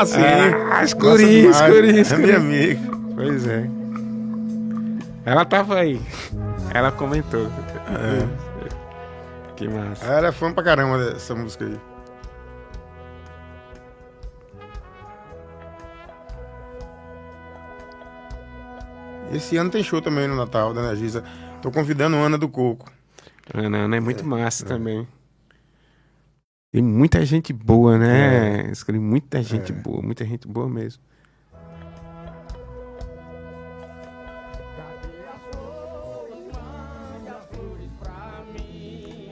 A: sim.
B: Escurinho,
A: Nossa, demais.
B: escurinho,
A: É minha
B: escurinho.
A: amiga.
B: Pois é. Ela tava aí. Ela comentou. Que massa.
A: Ela é fã pra caramba dessa música aí. Esse ano tem show também no Natal da Energisa. Tô convidando a Ana do Coco.
B: Ana é muito massa também. Tem muita gente boa, né? Escolhi muita gente boa mesmo.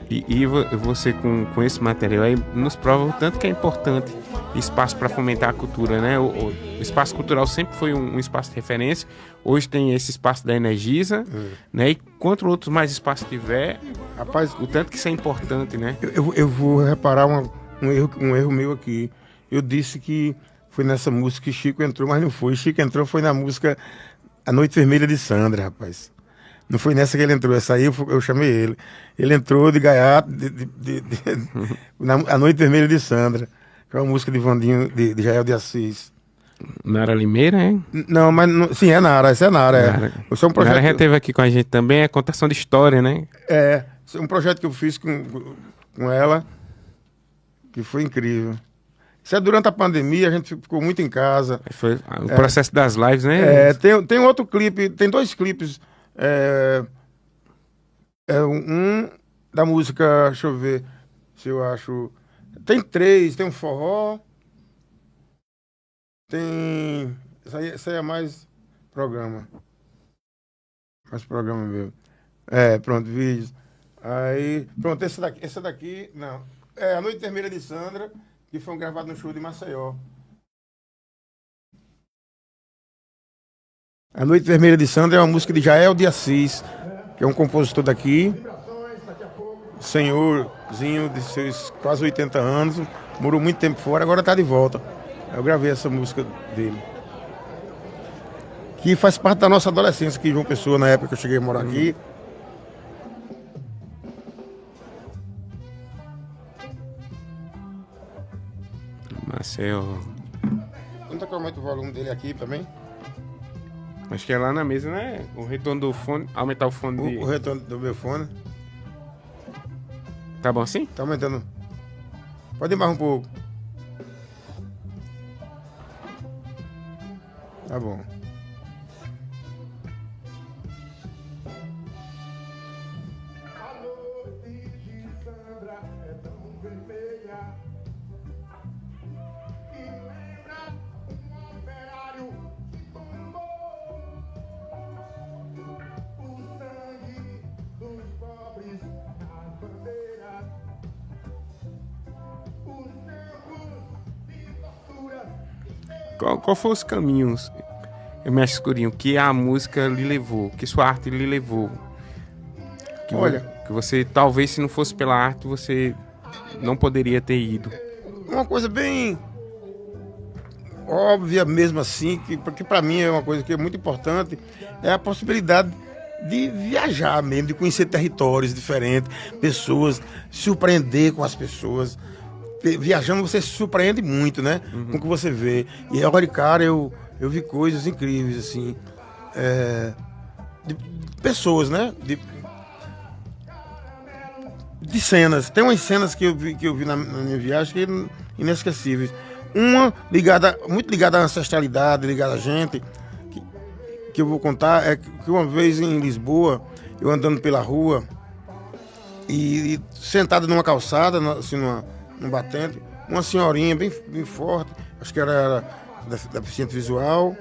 B: E você com esse material aí nos prova o tanto que é importante espaço para fomentar a cultura, né? O espaço cultural sempre foi um espaço de referência. Hoje tem esse espaço da Energisa, né? E quanto outros mais espaços tiver,
A: Rapaz,
B: o tanto que isso é importante, né?
A: eu vou reparar um erro meu aqui. Eu disse que foi nessa música que Chico entrou, mas não foi. Chico entrou foi na música A Noite Vermelha de Sandra, rapaz. Não foi nessa que ele entrou, essa aí eu chamei ele. Ele entrou de gaiato, A Noite Vermelha de Sandra, que é uma música de Vandinho, de Jael de Assis.
B: Nara Limeira, hein?
A: Não, mas sim, é Nara, essa é Nara.
B: Nara.
A: Isso é um
B: Nara já
A: projeto.
B: esteve aqui com a gente também, é contação de história, né?
A: Isso é um projeto que eu fiz com ela, que foi incrível. Isso é durante a pandemia, a gente ficou muito em casa.
B: Foi o processo das lives, né?
A: Tem outro clipe, tem 2 clipes. Um da música, deixa eu ver se eu acho. Tem 3, tem um forró. Tem. Isso aí é mais programa. Mais programa mesmo. Pronto, vídeos. Aí. Pronto, esse daqui. Não. É A Noite Vermelha de Sandra, que foi gravado no show de Maceió. A Noite Vermelha de Sandra é uma música de Jael de Assis, que é um compositor daqui. Senhorzinho de seus quase 80 anos, morou muito tempo fora, agora está de volta. Eu gravei essa música dele. Que faz parte da nossa adolescência aqui em João Pessoa, na época que eu cheguei a morar aqui.
B: Marcel.
A: Não que eu aumento o volume dele aqui também?
B: Acho que é lá na mesa, né? O retorno do fone, aumentar o fone de...
A: O retorno do meu fone.
B: Tá bom assim?
A: Tá aumentando. Pode ir mais um pouco. Tá bom.
E: A noite de Sandra é tão vermelha que lembra um operário que tombou o sangue dos pobres nas bandeiras, os tempos de tortura.
B: Qual foram os caminhos, mestre Escurinho, que a música lhe levou, que sua arte lhe levou?
A: Olha,
B: Que você, talvez, se não fosse pela arte, você não poderia ter ido.
A: uma coisa bem óbvia mesmo assim, porque para mim é uma coisa que é muito importante, é a possibilidade de viajar mesmo, de conhecer territórios diferentes, pessoas, surpreender com as pessoas. Viajando você se surpreende muito, né? Com o que você vê. E agora, cara, eu vi coisas incríveis, assim, de pessoas, né? De cenas. Tem umas cenas que eu vi na minha viagem que é inesquecíveis. Uma muito ligada à ancestralidade, ligada a gente, que eu vou contar, é que uma vez em Lisboa, eu andando pela rua e sentado numa calçada, assim, num batente, uma senhorinha bem forte, acho que era deficiente visual,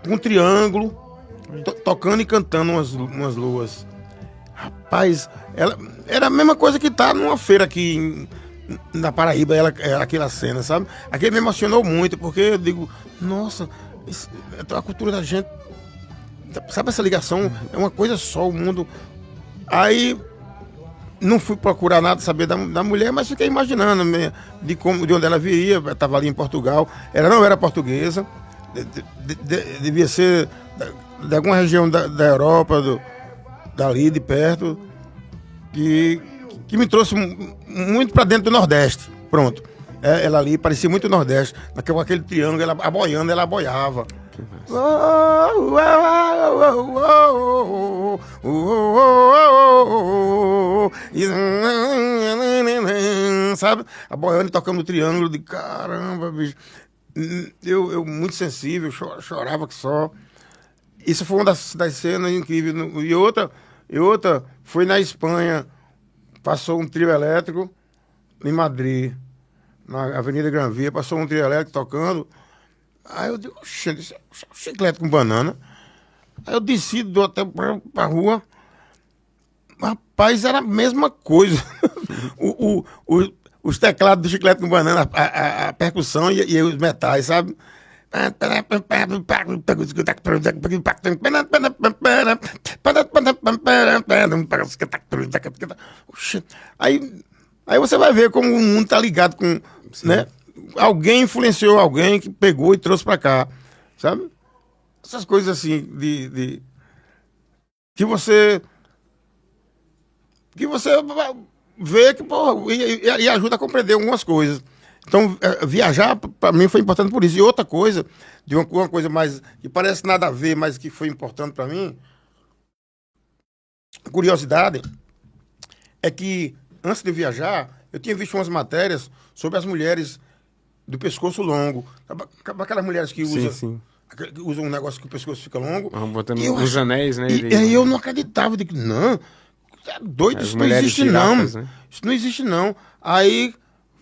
A: com um triângulo, tocando e cantando umas luas. Rapaz, ela era a mesma coisa que tá numa feira aqui na Paraíba, era aquela cena, sabe? Aquilo me emocionou muito, porque eu digo, nossa, a cultura da gente, sabe, essa ligação é uma coisa só, o mundo. Aí não fui procurar nada, saber da mulher, mas fiquei imaginando de onde ela viria. Estava ali em Portugal, ela não era portuguesa, devia ser de alguma região da Europa, dali de perto, que me trouxe muito para dentro do Nordeste. Pronto. Ela ali parecia muito Nordeste, com aquele triângulo, ela aboiando, ela aboiava. Sabe? Aboiando e tocando o triângulo, de caramba, bicho. Eu muito sensível, chorava que só. Isso foi uma das cenas incríveis. E outra foi na Espanha. Passou um trio elétrico em Madrid, na Avenida Gran Via, passou um trio elétrico tocando. Aí eu digo, oxe, chiclete com banana. Aí eu desci do hotel pra rua. Rapaz, era a mesma coisa. Os teclados do chiclete com banana, a percussão e os metais, sabe? Aí você vai ver como o mundo tá ligado com, né? Alguém influenciou alguém que pegou e trouxe pra cá, sabe? Essas coisas assim que você vê que, porra, e ajuda a compreender algumas coisas. Então, viajar, para mim, foi importante por isso. E outra coisa, de uma coisa mais, que parece nada a ver, mas que foi importante para mim, curiosidade, é que, antes de viajar, eu tinha visto umas matérias sobre as mulheres do pescoço longo. Aquelas mulheres que usam um negócio que o pescoço fica longo.
B: Botando uns anéis, né?
A: E aí eu não acreditava, digo, não, é doido, isso não existe girafas, não. Né? Isso não existe não. Aí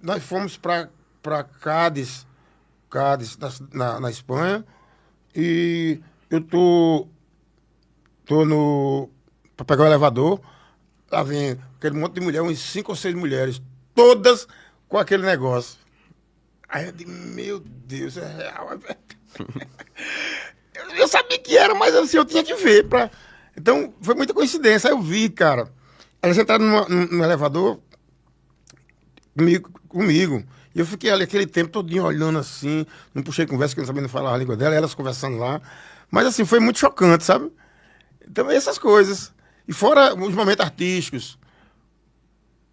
A: nós fomos para Cádiz, na Espanha, e eu tô para pegar o elevador, lá vem aquele monte de mulher, uns 5 ou 6 mulheres, todas com aquele negócio. Aí eu digo, meu Deus, é real. Eu sabia que era, mas assim, eu tinha que ver. Então, foi muita coincidência. Aí eu vi, cara. Elas entraram no elevador comigo. E eu fiquei ali aquele tempo todinho olhando assim. Não puxei conversa, que eu não sabia falar a língua dela. Elas conversando lá. Mas assim, foi muito chocante, sabe? Então, essas coisas. E fora os momentos artísticos.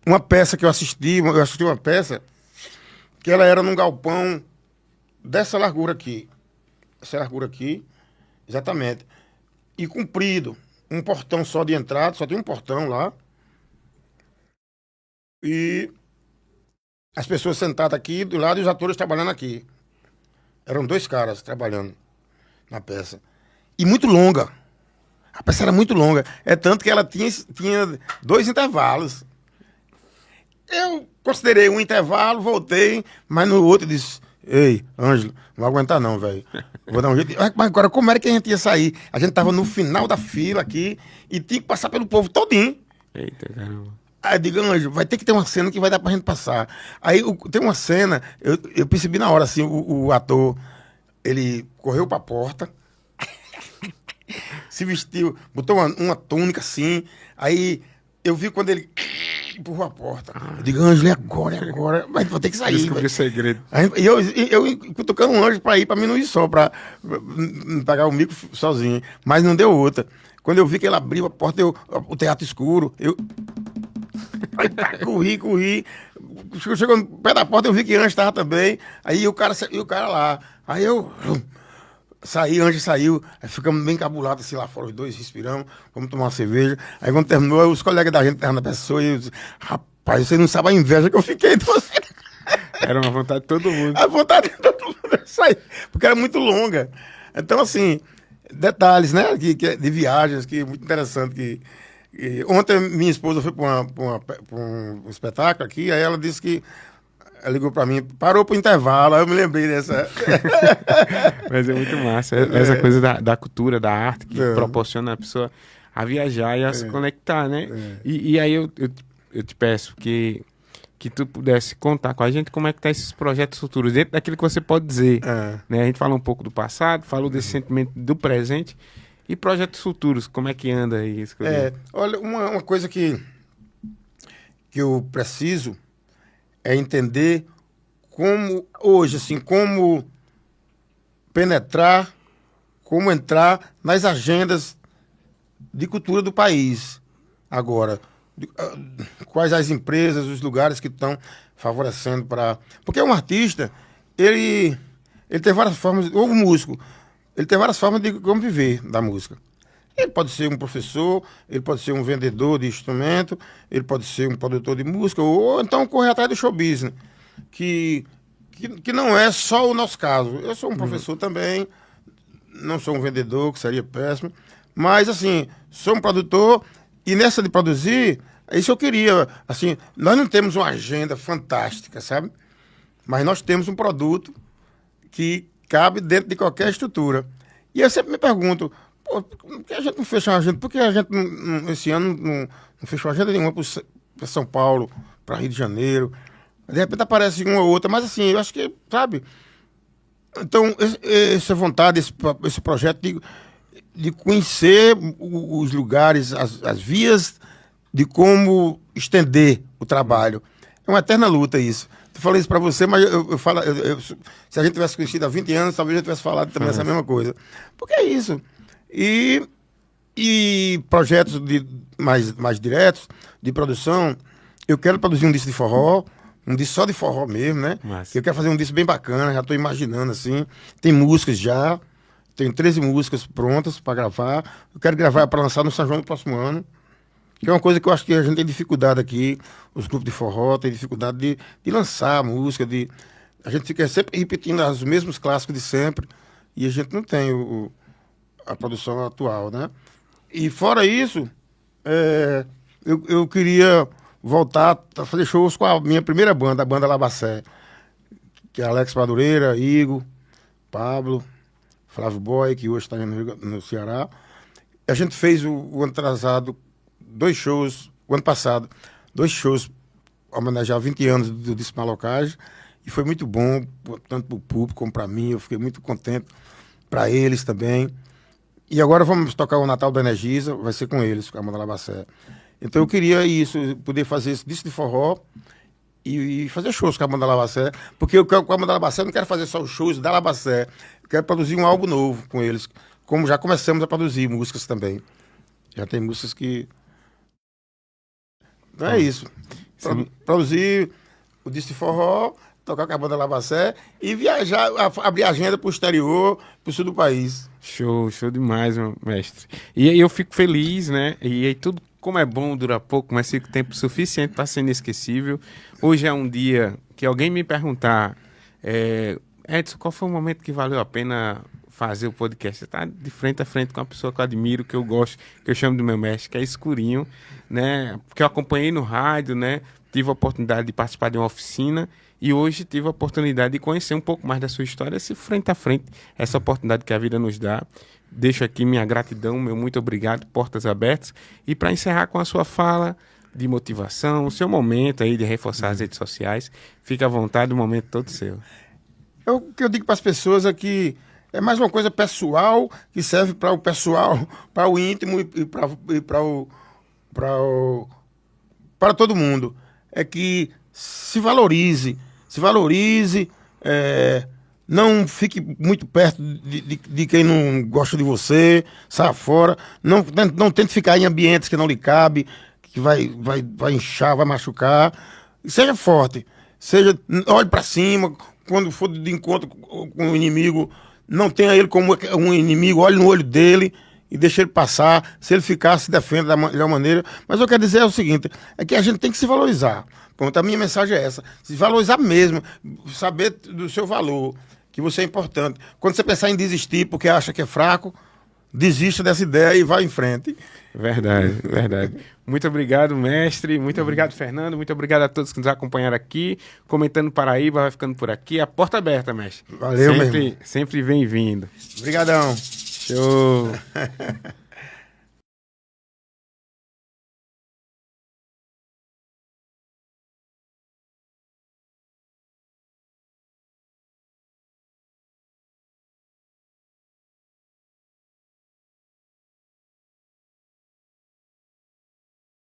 A: Uma peça que eu assisti uma peça que ela era num galpão dessa largura aqui. Essa largura aqui, exatamente. E comprido. Um portão só de entrada, só tem um portão lá. E as pessoas sentadas aqui do lado e os atores trabalhando aqui. Eram 2 caras trabalhando na peça. E muito longa. A peça era muito longa. É tanto que ela tinha 2 intervalos. Eu considerei um intervalo, voltei, mas no outro disse: ei, Ângelo, não vou aguentar não, velho. Vou dar um jeito. Mas agora, como era que a gente ia sair? A gente tava no final da fila aqui e tinha que passar pelo povo todinho.
B: Eita, caramba.
A: Aí eu digo: Ângelo, vai ter que ter uma cena que vai dar pra gente passar. Aí tem uma cena, eu percebi na hora, assim, o ator, ele correu pra porta, se vestiu, botou uma túnica assim, aí eu vi quando ele empurrou a porta. Eu digo: Ângelo, é agora, mas vou ter que sair.
B: Descobri o
A: velho.
B: segredo.
A: Aí eu cutucando um anjo pra ir, pra mim não ir só, pra não pagar o mico sozinho. Mas não deu outra. Quando eu vi que ele abriu a porta, o teatro escuro, aí, pá, corri. Chegou no pé da porta, eu vi que Anjo estava também. Aí o cara lá. Aí eu saí, Anjo saiu. Aí ficamos bem cabulados assim lá fora, os 2 respiramos, vamos tomar uma cerveja. Aí quando terminou, os colegas da gente estavam na pessoa e eu disse: rapaz, você não sabe a inveja que eu fiquei de você.
B: Era uma vontade de todo mundo.
A: A vontade de todo mundo era sair, porque era muito longa. Então, assim, detalhes, né, de viagens, que é muito interessante. Ontem minha esposa foi para um espetáculo aqui, aí ela disse que, ela ligou para mim, parou para o intervalo, aí eu me lembrei dessa.
B: Mas é muito massa. Essa coisa da cultura, da arte, que
A: É.
B: proporciona a pessoa a viajar e a se conectar, né? E aí eu te peço que tu pudesse contar com a gente como é que tá esses projetos futuros, dentro daquilo que você pode dizer. Né? A gente falou um pouco do passado, falou desse sentimento do presente e projetos futuros, como é que anda aí?
A: Olha, uma coisa que eu preciso é entender como, hoje, assim, como penetrar, como entrar nas agendas de cultura do país agora. Quais as empresas, os lugares que estão favorecendo para... Porque um artista, ele tem várias formas, ou um músico, ele tem várias formas de como viver da música. Ele pode ser um professor, ele pode ser um vendedor de instrumento, ele pode ser um produtor de música, ou então correr atrás do show business, que não é só o nosso caso. Eu sou um professor também, não sou um vendedor, que seria péssimo, mas, assim, sou um produtor, e nessa de produzir, é isso eu queria. Assim, nós não temos uma agenda fantástica, sabe? Mas nós temos um produto que cabe dentro de qualquer estrutura. E eu sempre me pergunto: pô, por que a gente não fecha uma agenda? Por que a gente, esse ano, não fechou agenda nenhuma para São Paulo, para Rio de Janeiro? De repente aparece uma ou outra, mas assim, eu acho que, sabe? Então, essa vontade, esse projeto de conhecer os lugares, as vias de como estender o trabalho. É uma eterna luta isso. Eu falei isso para você, mas se a gente tivesse conhecido há 20 anos, talvez eu tivesse falado também essa mesma coisa. Porque é isso. E projetos mais diretos, de produção, eu quero produzir um disco de forró, um disco só de forró mesmo, né?
B: Massa.
A: Eu quero fazer um disco bem bacana, já estou imaginando assim. Tem músicas já, tenho 13 músicas prontas para gravar. Eu quero gravar para lançar no São João do próximo ano. Que é uma coisa que eu acho que a gente tem dificuldade aqui, os grupos de forró têm dificuldade de lançar música, a gente fica sempre repetindo os mesmos clássicos de sempre, e a gente não tem a produção atual, né? E fora isso, eu queria voltar a fazer shows com a minha primeira banda, a banda Labacé, que é Alex Madureira, Igor, Pablo, Flávio Boy, que hoje está no Ceará. A gente fez o ano atrasado 2 shows, o ano passado, 2 shows homenagear 20 anos do Disco Malocage, e foi muito bom, tanto para o público como para mim, eu fiquei muito contente, para eles também. E agora vamos tocar o Natal da Energisa, vai ser com eles, com a banda Labacé. Então eu queria isso, poder fazer esse disco de forró e fazer shows com a banda Labacé, porque eu, com a banda Labacé, eu não quero fazer só os shows da Labacé, eu quero produzir um álbum novo com eles, como já começamos a produzir músicas também. Já tem músicas que... Então é isso. Produzir o disco de forró, tocar com a banda Labacé e viajar, abrir agenda para o exterior, para o sul do país.
B: Show demais, meu mestre. E aí eu fico feliz, né? E aí tudo, como é bom, dura pouco, mas fica tempo suficiente para ser inesquecível. Hoje é um dia que alguém me perguntar, Edson, qual foi o momento que valeu a pena fazer o podcast? Você tá de frente a frente com uma pessoa que eu admiro, que eu gosto, que eu chamo do meu mestre, que é Escurinho, né? Porque eu acompanhei no rádio, né? Tive a oportunidade de participar de uma oficina e hoje tive a oportunidade de conhecer um pouco mais da sua história, esse frente a frente, essa oportunidade que a vida nos dá. Deixo aqui minha gratidão, meu muito obrigado, portas abertas. E para encerrar com a sua fala de motivação, o seu momento aí de reforçar as redes sociais, fica à vontade, o momento todo seu.
A: O que eu digo para as pessoas é que é mais uma coisa pessoal, que serve para o pessoal, para o íntimo e para todo mundo. É que se valorize, não fique muito perto de quem não gosta de você, saia fora, não tente ficar em ambientes que não lhe cabe, que vai inchar, vai machucar. Seja forte, olhe para cima, quando for de encontro com o inimigo, não tenha ele como um inimigo, olhe no olho dele e deixe ele passar. Se ele ficar, se defenda da melhor maneira. Mas eu quero dizer o seguinte, é que a gente tem que se valorizar. Pronto, a minha mensagem é essa, se valorizar mesmo, saber do seu valor, que você é importante. Quando você pensar em desistir porque acha que é fraco, desista dessa ideia e vá em frente.
B: Verdade, verdade. Muito obrigado, mestre. Muito obrigado, Fernando. Muito obrigado a todos que nos acompanharam aqui. Comentando Paraíba, vai ficando por aqui. A porta aberta, mestre.
A: Valeu, meu irmão.
B: Sempre bem-vindo.
A: Obrigadão.
B: Show.